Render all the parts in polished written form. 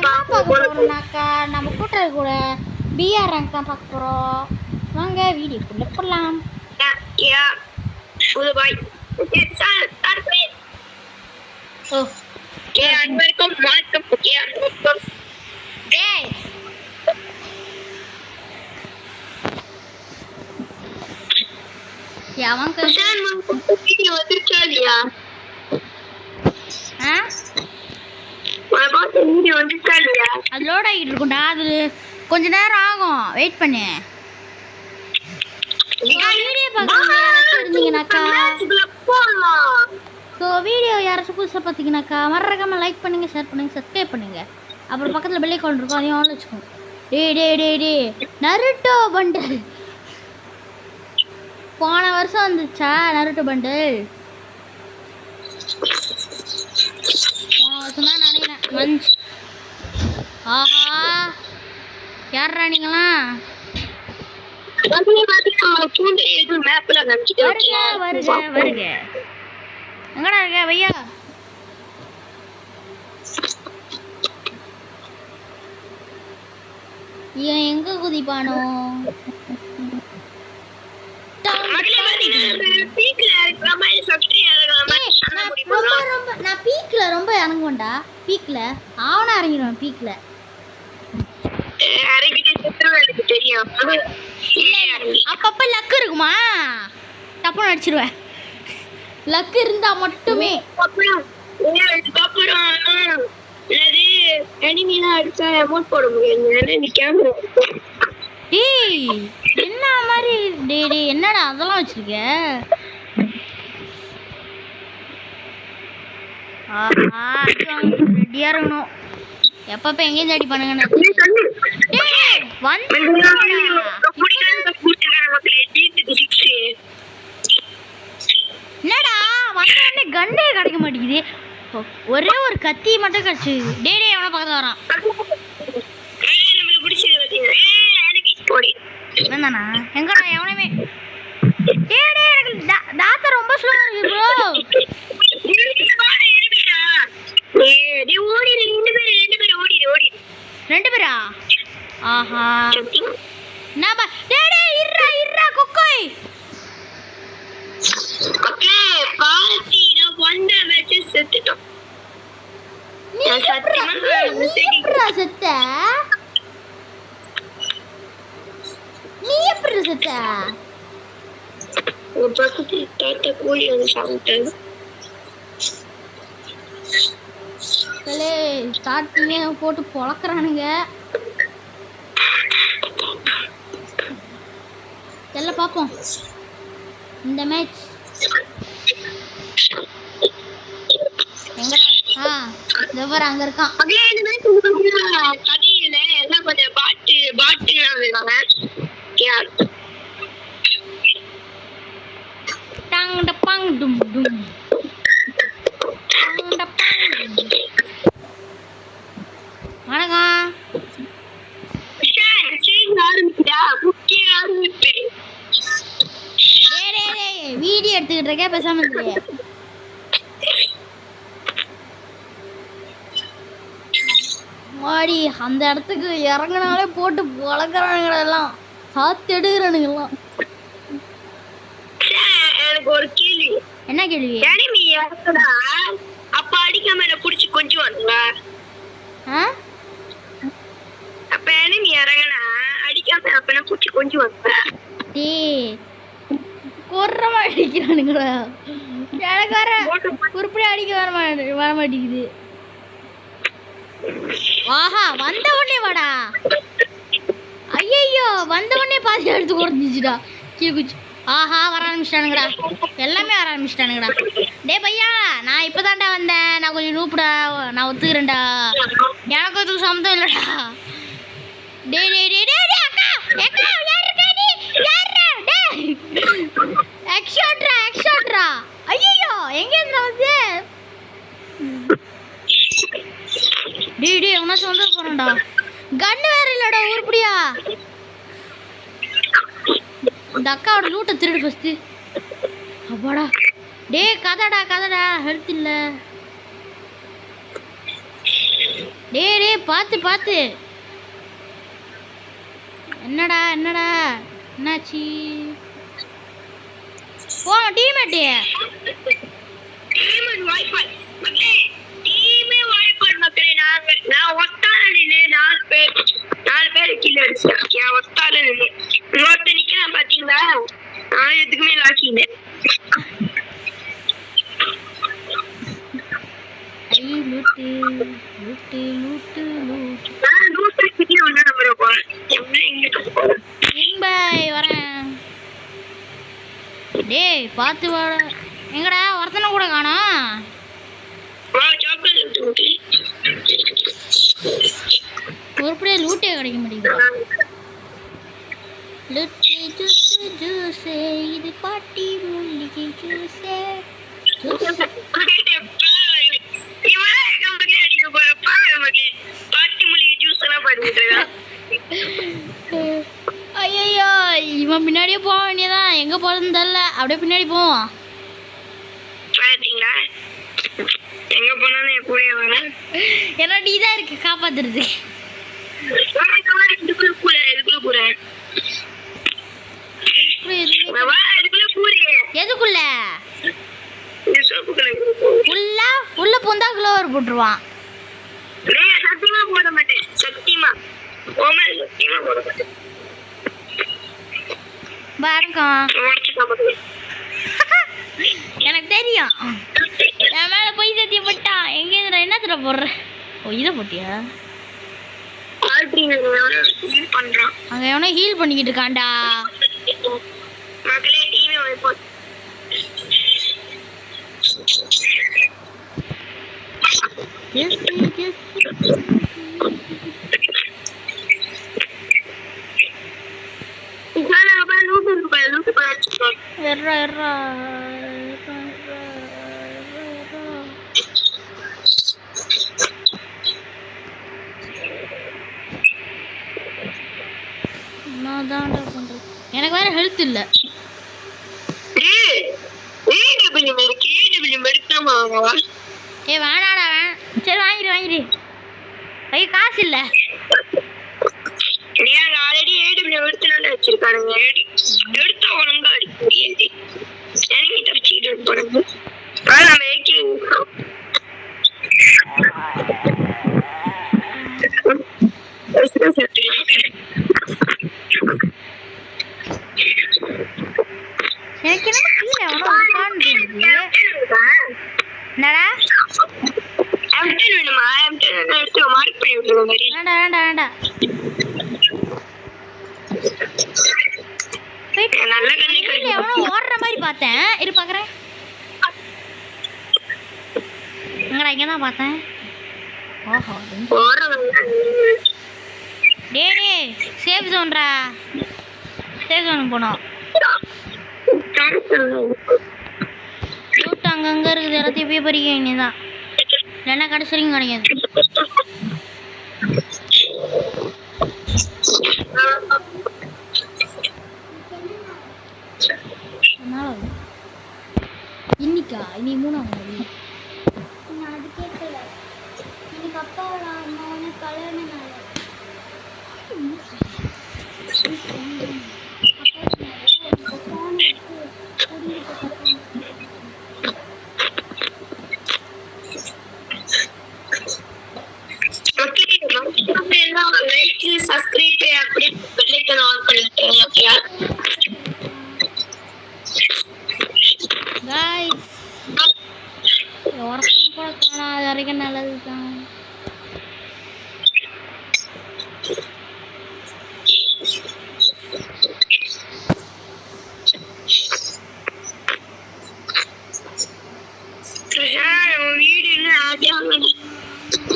பார்க்க போறோம்னாக்கா நம்ம கூட்டுறது கூட பிஆர் ரேங்க் தான் பார்க்க போறோம். வாங்க வீடியோக்குள்ள போலாம். அது லோட் ஆகிட்டு இருக்கும்டா, அது கொஞ்ச நேரம் ஆகும், வெயிட் பண்ணு. வீடியோ பார்க்குறவங்க யாராச்சும் இருந்தீங்கன்னாக்கா, வீடியோ யாராச்சும் புதுசாக பார்த்தீங்கன்னாக்கா மறக்காம லைக் பண்ணுங்க, ஷேர் பண்ணுங்க, சப்ஸ்கிரைப் பண்ணுங்க. அப்புறம் பக்கத்தில் பெல் ஐகான் இருக்கும், அதையும் ஆன் வச்சுக்கோங்க. டே நருட்டோ பண்டில் போன வருஷம் வந்துச்சா? நருட்டோ பண்டில் போன வருஷம் தான் நினைக்கிறேன் வந்துச்சு. ஆஹா, யாரா நீங்களா? வருக எங்கடா இருக்க பையா? இவன் எங்க குதிப்பானோ? நான் பீக்ல ரொம்ப இறங்குவேன்டா. பீக்ல அவனா இறங்கிடுவேன். பீக்ல அப்பப்ப லக்கு இருக்குமா? தப்பு நடிச்சிருவேன். லக்கு இருந்தா மட்டுமே. என்ன மாதிரி என்னடா அதெல்லாம் வச்சிருக்க? ரெடியா இருக்கணும். எப்பப்ப எங்கேயும் அடி பண்ணுங்க. என்னடா வந்த உடனே கண்டே கிடைக்க மாட்டேங்குது. ஒரே ஒரு கத்தி மட்டும் கிடைச்சு. டே அவனை பக்கத்துல வரான். என்னண்ணா எங்கடா எவனையுமே? எனக்கு தாத்தா ரொம்ப ஸ்லோவா இருக்கு ப்ரோ. ரெண்டு பேரா? ஆஹா, நாபா இருடா கொக்கோய். ஓகே பாத்தி நான் வந்த வெச்சு செத்துட்டோம். நீ எப்பறா செத்த? ஒரு பக்கத்து தாத்தா கோழி வந்து சாப்பிட்டாரு. ஸ்டார்டிங்கே போட்டு பொளக்குறானுங்க. எல்லாம் பார்ப்போம் இந்த மேட்ச். எங்கடா அங்க இருக்கான். கதையில எல்லாம் கொஞ்சம் பாட்டு டங் டப்பங் டும் டும் டங் டப்பங். வணக்கம். வீடியோ எடுத்துக்கிட்டு இருக்க, பேசாம இருந்தியே. மாடி அந்த இடத்துக்கு இறங்கினாலே போட்டு வளர்க்குறானுங்க எல்லாம், சாத்து எடுக்கிறானுங்கெல்லாம். எனக்கு ஒரு கேள்வி. என்ன கேள்வி? அப்ப அடிக்காம புடிச்சு கொஞ்சம் வருங்களா? அப்ப நீ இறங்கினா அடிக்காம அப்ப புடிச்சு கொஞ்சம் வருவேன். கொர்றமா அடிக்கிறானுங்களா? எனக்கு வர உருப்படி அடிக்க வர மாட்டேங்குது. ஆஹா, வந்த உடனே வாடா. ஐயோ, வந்த உடனே பாதி எடுத்து குறைஞ்சிச்சுடா. கீழே ஆஹா, வர ஆரம்பிச்சிட்டானுங்கடா. எல்லாமே வர ஆரம்பிச்சிட்டானுங்கடா. டே பையா, நான் இப்பதான்டா வந்தேன். நான் கொஞ்சம் நூப்புடா, நான் ஒத்துக்கிறேன்டா. எனக்கு அதுக்கு சம்மந்தம் இல்லடா. டே அக்கா யார் இருக்கா? நீ யாரா? எக்ஸ்ட்ரா. ஐயோ, எங்க இருந்தா வந்து? டே உன சொல்ல போறேன்டா. கன் வேற இல்லடா, உருப்படியா? இந்த அக்காவோட லூட்டை திருடு ஃபர்ஸ்ட். அப்பாடா. டே கதடா ஹெல்த் இல்ல. டேய் பார்த்து பார்த்து. என்னடா என்னாச்சு? போ டீம்மேட் வாய்ப்பாய் மக்களே, டீமே வாய்ப்பாய் மக்களே. நான் ஒத்தால நின்று 4 பேர் கீழே அடிச்சேன். என் ஒத்தால நின்று இன்னொருத்த நிக்கிறேன் பாத்தீங்களா? நான் எதுக்குமே லாக்கினேன். டேய் பார்த்து வாடா. எங்கடா ஒருத்தனை கூட காணோம். ஒருபடியே லூட்டே கிடைக்க மாட்டேங்குது. இது பாட்டி மூலிகை ஜூஸே. ஐயோ இவன் பின்னாடியே போக வேண்டியதான். எங்க போறதுன்னு தெரியல. அப்படியே பின்னாடி போவோம். எங்க போனாலும் என் கூட வர. ஏன்னா நீ தான் இருக்கு காப்பாத்துறது. எதுக்குள்ள உள்ள பூந்தா க்ளோவர் போட்டுருவான். சத்தியமா போட மாட்டேன். சத்தியமா போட மாட்டேன். எனக்கு தெரியும். என் மேல போய் சத்தியப்பட்டான். எங்க என்னத்துல போடுற? ஓ இதை போட்டியா? அங்க எவனோ ஹீல் பண்ணிக்கிட்டு இருக்கான்டா. எனக்கு வேற ஹெல்த் இல்ல. வேணாடா. சரி வாங்கிடு. ஐயோ காசு இல்ல. ஆல்ரெடி ஏடபிள்யூ எடுத்து வச்சிருக்கானுங்க. எடுத்தா ஒழுங்கா அடிக்க முடியாது. எனக்கு தப்பிச்சுக்கிட்டு இருப்பானுங்க. நம்ம ஏகே எனக்கு என்ன கீழே எவனோ உட்கார்ந்து என்னடா M10 வேணுமா? M10 எடுத்து மார்க் பண்ணி விட்டுருங்க. வேண்டாம். நல்ல கண்ணி எவனோ ஓடுற மாதிரி பார்த்தேன். இரு பாக்குறேன். எங்கடா இங்கதான் பார்த்தேன். ஓஹோ டேய் சேஃப் ஜோன்ரா. சேஃப் ஜோன் போனோம். லூட் அங்கங்க இருக்குது. எல்லாத்தையும் போய் பறிக்க வேண்டியதான். இல்லைன்னா கடைசி வரைக்கும் கிடைக்காது. இன்னைக்கா இனி 3ஆம் தேதி. நான் அது கேட்கல. எனக்கு அப்பாவோட அம்மாவோட கல்யாண நாள். சப்ஸ்கிரைப் அப்படியே பெல் ஐகான் ஆன் பண்ணிட்டீங்க. ஓகேயா गाइस ஒருத்தன் கூட காணாத வரைக்கும் நல்லதுதான்.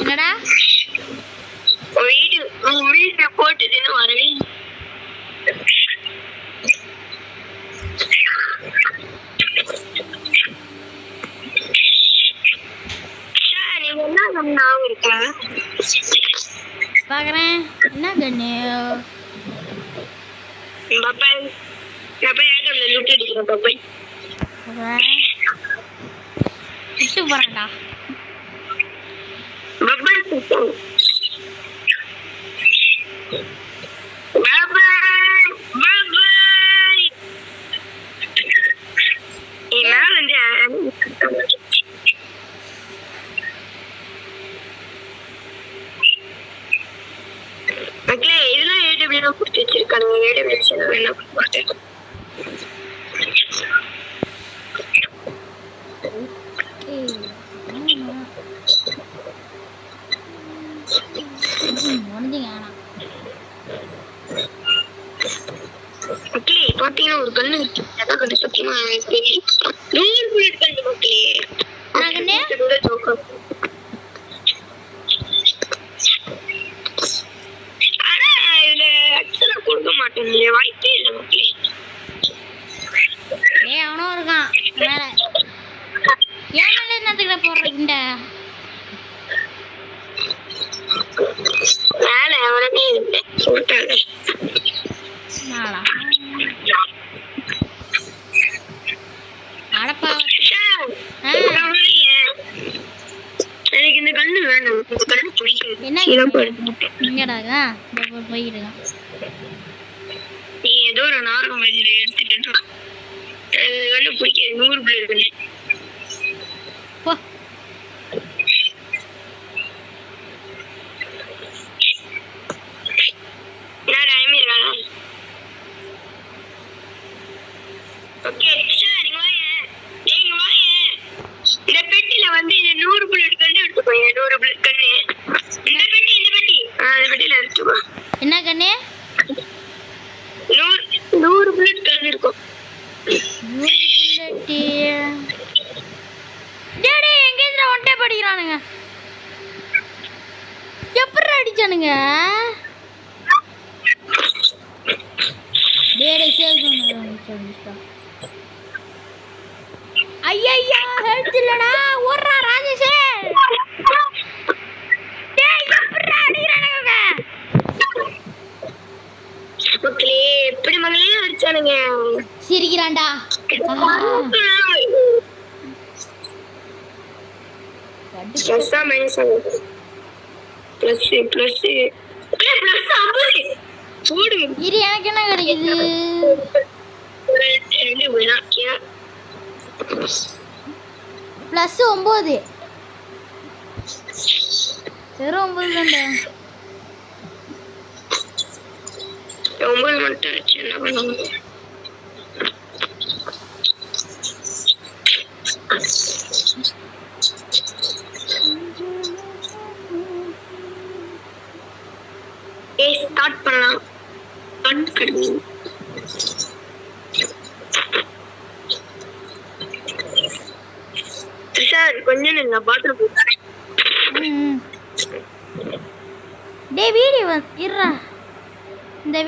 என்னடா வீடு போட்டுட்டு வரவே பாக்குறேன். என்ன கண்ணு விட்டு போறேன்டா. மக்களே இதெல்லாம் ஏடபிள்யூ கொடுத்து வச்சிருக்காங்க. ஏடபிள்யூ என்ன போட்டேன். மக்களே பாத்தீங்கன்னா ஒரு கண்ணு கண்ணு சத்தியமா தெரியும். 100 புல்லட் கண்ணு மக்களே. ஆனா இதுல அக்சரா கொடுக்க மாட்டேன். வாய்ப்பே இல்லை மக்களே. அவனும் இருக்கான் மேல. ஏன் மேல என்னத்துக்கிட்ட போடுறீங்க? மேல எவனுமே இல்லை சொல்லிட்டாங்க. எனக்கு இந்த கண்ணு வேணும். இந்த கண்ணு பிடிக்கும். என்னடா போயிடுங்க. நீ ஏதோ ஒரு நார்மல் வயசுல எடுத்துட்டு கண்ணு பிடிக்காது. 100 பிள்ளை இருக்குன்னு என்ன கண்ணு? 100 புல்லட் கண்ணு இருக்கும். 100 புல்லட். டேடி எங்க இதுல ஒன்டே படிக்கிறானுங்க. எப்படி அடிச்சானுங்க? டேடி சேவ் பண்ணுங்க. ஐயா ஹெல்த் இல்லடா. ஓடுறா ராஜேஷ். டேய் எப்படி அடிக்கிறானுங்க? மக்களே எப்படி மகளே அடிச்சானுங்க. சிரிக்கிறான்டா. ப்ளஸ் ஆ மைனஸ் ஆ? ப்ளஸ் ப்ளஸ் ப்ளஸ் 50 போடு. இது எனக்கு என்ன கிடைக்குது? ப்ளஸ் 9. வெறும் 9 தான்டா. 9 மட்டும் ஆச்சு. என்ன பண்ணுவோம்? ஸ்டார்ட் பண்ணலாம். சார் கொஞ்சம் நான் பாத்ரூம் போறேன். டேய் வீடியோ இருடா. இந்த